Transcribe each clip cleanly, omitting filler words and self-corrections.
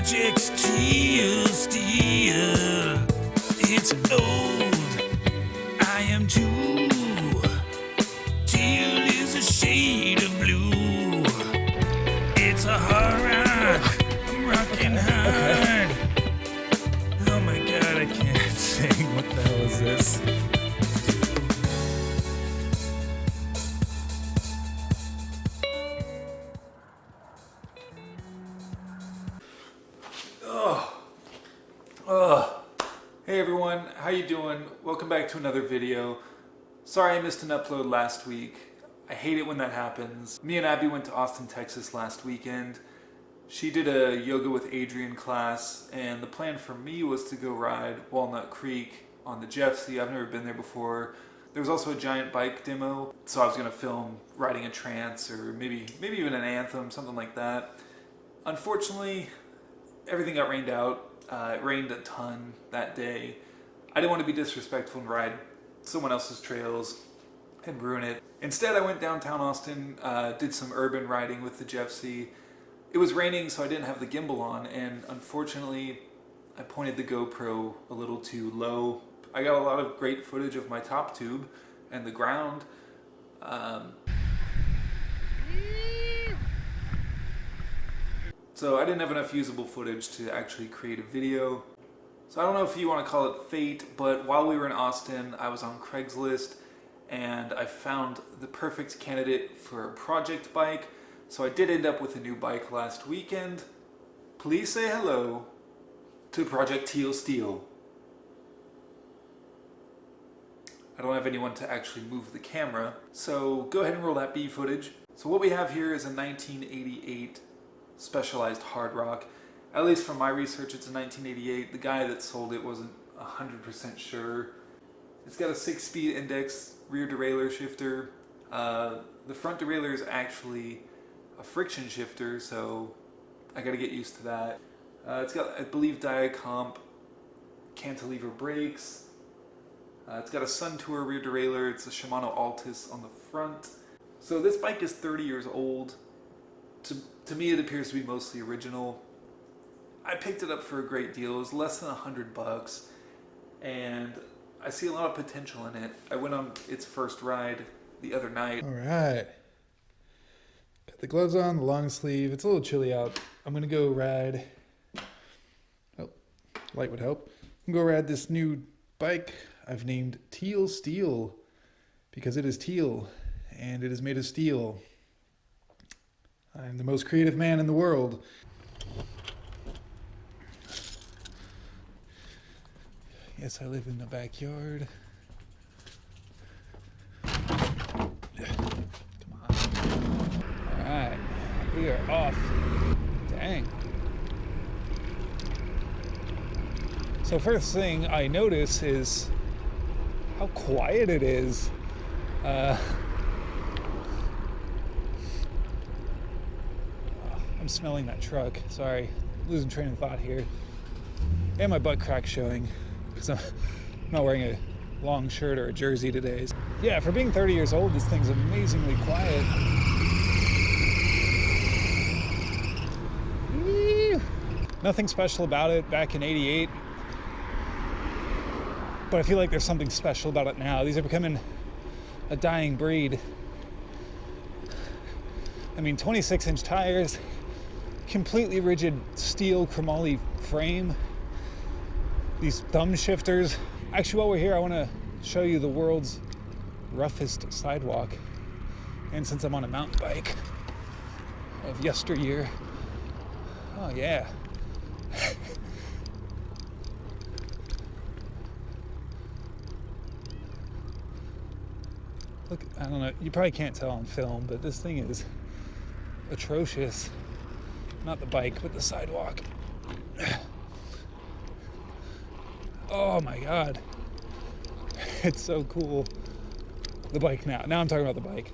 project's Teal, steel. It's old, I am too. Teal is a shade of blue. It's a hard rock, I'm rocking hard. Oh my god, I can't sing. What the hell is this? Hey everyone, how you doing? Welcome back to another video. Sorry I missed an upload last week. I hate it when that happens. Me and Abby went to Austin, Texas last weekend. She did a yoga with Adrian class, and the plan for me was to go ride Walnut Creek on the Jeffsy. I've never been there before. There was also a giant bike demo, so I was gonna film riding a trance or maybe even an anthem, something like that. Unfortunately, everything got rained out. It rained a ton that day. I didn't want to be disrespectful and ride someone else's trails and ruin it. Instead, I went downtown Austin, did some urban riding with the Jeffsy. It was raining, so I didn't have the gimbal on, and unfortunately, I pointed the GoPro a little too low. I got a lot of great footage of my top tube and the ground. So I didn't have enough usable footage to actually create a video. So I don't know if you want to call it fate, but while we were in Austin, I was on Craigslist and I found the perfect candidate for a project bike. So I did end up with a new bike last weekend. Please say hello to Project Teal Steel. I don't have anyone to actually move the camera, so go ahead and roll that B footage. So what we have here is a 1988 Specialized Hardrock. At least from my research, it's a 1988. The guy that sold it wasn't 100% sure. It's got a 6-speed index rear derailleur shifter. The front derailleur is actually a friction shifter, so I gotta get used to that. It's got, I believe, Diacomp cantilever brakes. It's got a Sun Tour rear derailleur. It's a Shimano Altus on the front. So this bike is 30 years old. To me, it appears to be mostly original. I picked it up for a great deal. It was less than $100, and I see a lot of potential in it. I went on its first ride the other night. All right. Got the gloves on, the long sleeve. It's a little chilly out. I'm going to go ride. Oh, light would help. I'm going to go ride this new bike I've named Teal Steel because it is teal and it is made of steel. I'm the most creative man in the world. Yes, I live in the backyard. Come on. All right, we are off. Dang. So first thing I notice is how quiet it is. I'm smelling that truck. Sorry, losing train of thought here. And my butt crack showing because I'm not wearing a long shirt or a jersey today. Yeah, for being 30 years old, this thing's amazingly quiet. Woo! Nothing special about it back in '88, but I feel like there's something special about it now. These are becoming a dying breed. I mean, 26-inch tires, completely rigid steel chromoly frame, these thumb shifters. Actually, while we're here, I want to show you the world's roughest sidewalk. And since I'm on a mountain bike of yesteryear, oh yeah. Look, I don't know, you probably can't tell on film, but this thing is atrocious. Not the bike, but the sidewalk. Oh my God. It's so cool. The bike now. Now I'm talking about the bike.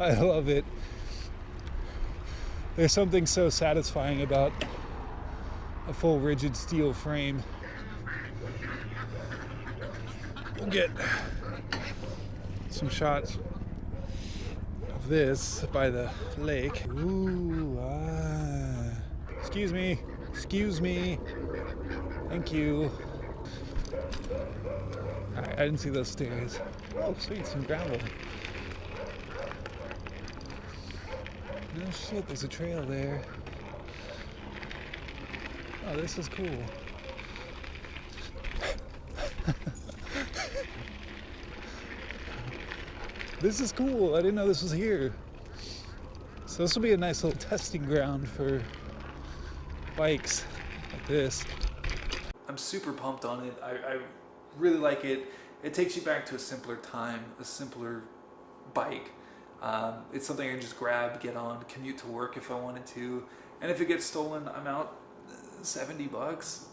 I love it. There's something so satisfying about a full rigid steel frame. We'll get some shots of this by the lake. Ooh, excuse me, thank you. Alright, I didn't see those stairs. Oh, sweet, some gravel. No shit, there's a trail there. Oh, this is cool. This is cool. I didn't know this was here. So this will be a nice little testing ground for bikes like this. I'm super pumped on it. I really like it. It takes you back to a simpler time, a simpler bike. It's something I can just grab, get on, commute to work if I wanted to. And if it gets stolen, I'm out $70.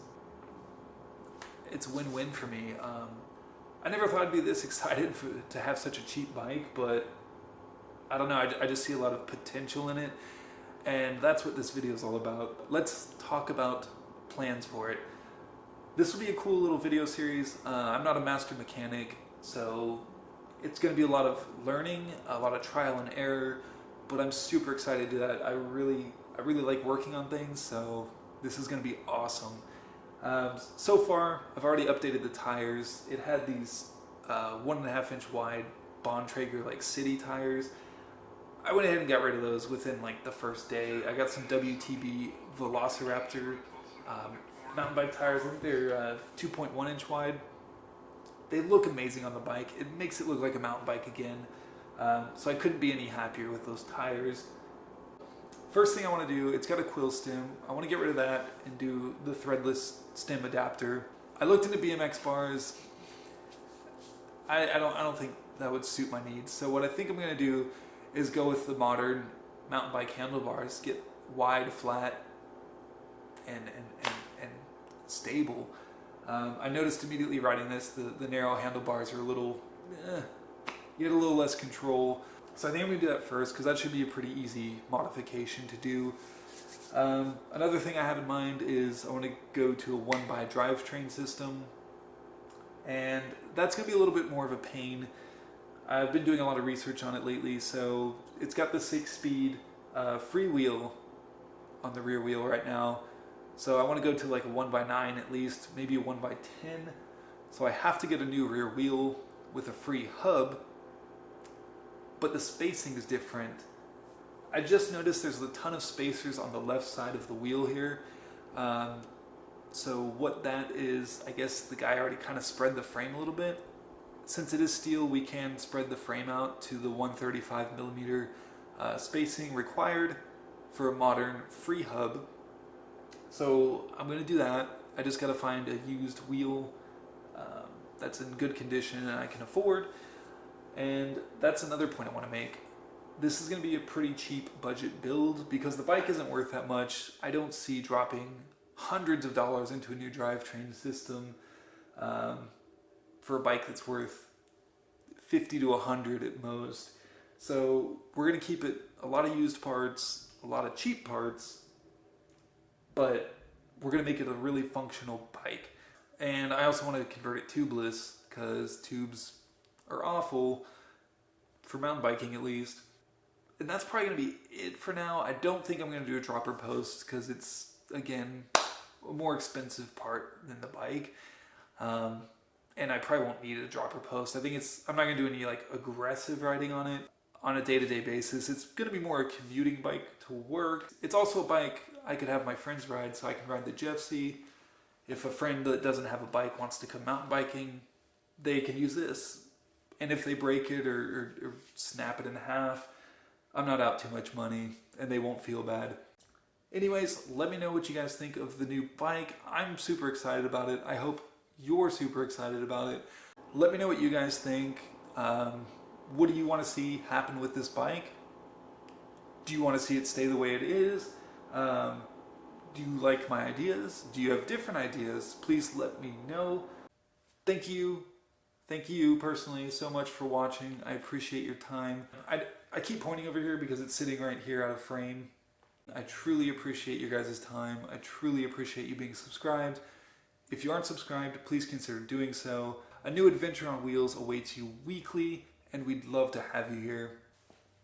It's a win-win for me. I never thought I'd be this excited to have such a cheap bike, but I don't know, I just see a lot of potential in it, and that's what this video is all about. Let's talk about plans for it. This will be a cool little video series. I'm not a master mechanic, so it's going to be a lot of learning, a lot of trial and error, but I'm super excited to do that. I really like working on things, so this is going to be awesome. So far, I've already updated the tires. It had these 1.5 inch wide Bontrager like city tires. I went ahead and got rid of those within like the first day. I got some WTB Velociraptor mountain bike tires. I think they're 2.1 inch wide. They look amazing on the bike. It makes it look like a mountain bike again. So I couldn't be any happier with those tires. First thing I want to do, it's got a quill stem. I want to get rid of that and do the threadless stem adapter. I looked into BMX bars. I don't think that would suit my needs. So what I think I'm going to do is go with the modern mountain bike handlebars. Get wide, flat, and stable. I noticed immediately riding this, the narrow handlebars are a little, you get a little less control. So I think I'm going to do that first because that should be a pretty easy modification to do. Another thing I have in mind is I want to go to a 1x drivetrain system, and that's going to be a little bit more of a pain. I've been doing a lot of research on it lately, so it's got the 6-speed freewheel on the rear wheel right now. So I want to go to like a 1x9 at least, maybe a 1x10. So I have to get a new rear wheel with a free hub, but the spacing is different. I just noticed there's a ton of spacers on the left side of the wheel here. So what that is, I guess the guy already kind of spread the frame a little bit. Since it is steel, we can spread the frame out to the 135mm spacing required for a modern free hub. So I'm going to do that. I just got to find a used wheel that's in good condition and I can afford. And that's another point I want to make. This is going to be a pretty cheap budget build because the bike isn't worth that much. I don't see dropping hundreds of dollars into a new drivetrain system for a bike that's worth 50 to 100 at most. So we're going to keep it a lot of used parts, a lot of cheap parts, but we're going to make it a really functional bike. And I also want to convert it tubeless because tubes are awful for mountain biking at least. And that's probably going to be it for now. I don't think I'm going to do a dropper post because it's, again, a more expensive part than the bike. And I probably won't need a dropper post. I think I'm not going to do any like aggressive riding on it on a day-to-day basis. It's going to be more a commuting bike to work. It's also a bike I could have my friends ride, so I can ride the Jeffsy. If a friend that doesn't have a bike wants to come mountain biking, they can use this. And if they break it or snap it in half, I'm not out too much money and they won't feel bad. Anyways, let me know what you guys think of the new bike. I'm super excited about it. I hope you're super excited about it. Let me know what you guys think. What do you want to see happen with this bike? Do you want to see it stay the way it is? Do you like my ideas? Do you have different ideas? Please let me know. Thank you personally so much for watching. I appreciate your time. I keep pointing over here because it's sitting right here out of frame. I truly appreciate your guys' time. I truly appreciate you being subscribed. If you aren't subscribed, please consider doing so. A new adventure on wheels awaits you weekly, and we'd love to have you here.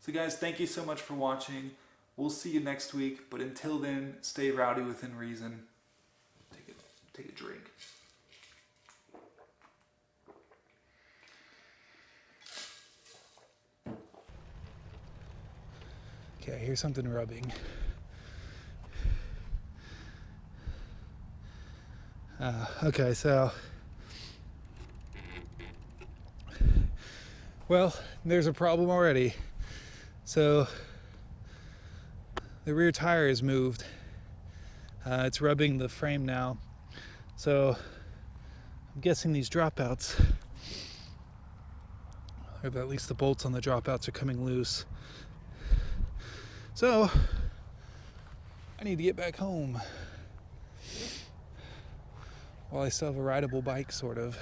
So guys, thank you so much for watching. We'll see you next week, but until then, stay rowdy within reason. Take a drink. Okay, I hear something rubbing. Okay, so... Well, there's a problem already. So, the rear tire is moved. It's rubbing the frame now. So, I'm guessing these dropouts, or at least the bolts on the dropouts, are coming loose. So, I need to get back home while I still have a rideable bike, sort of.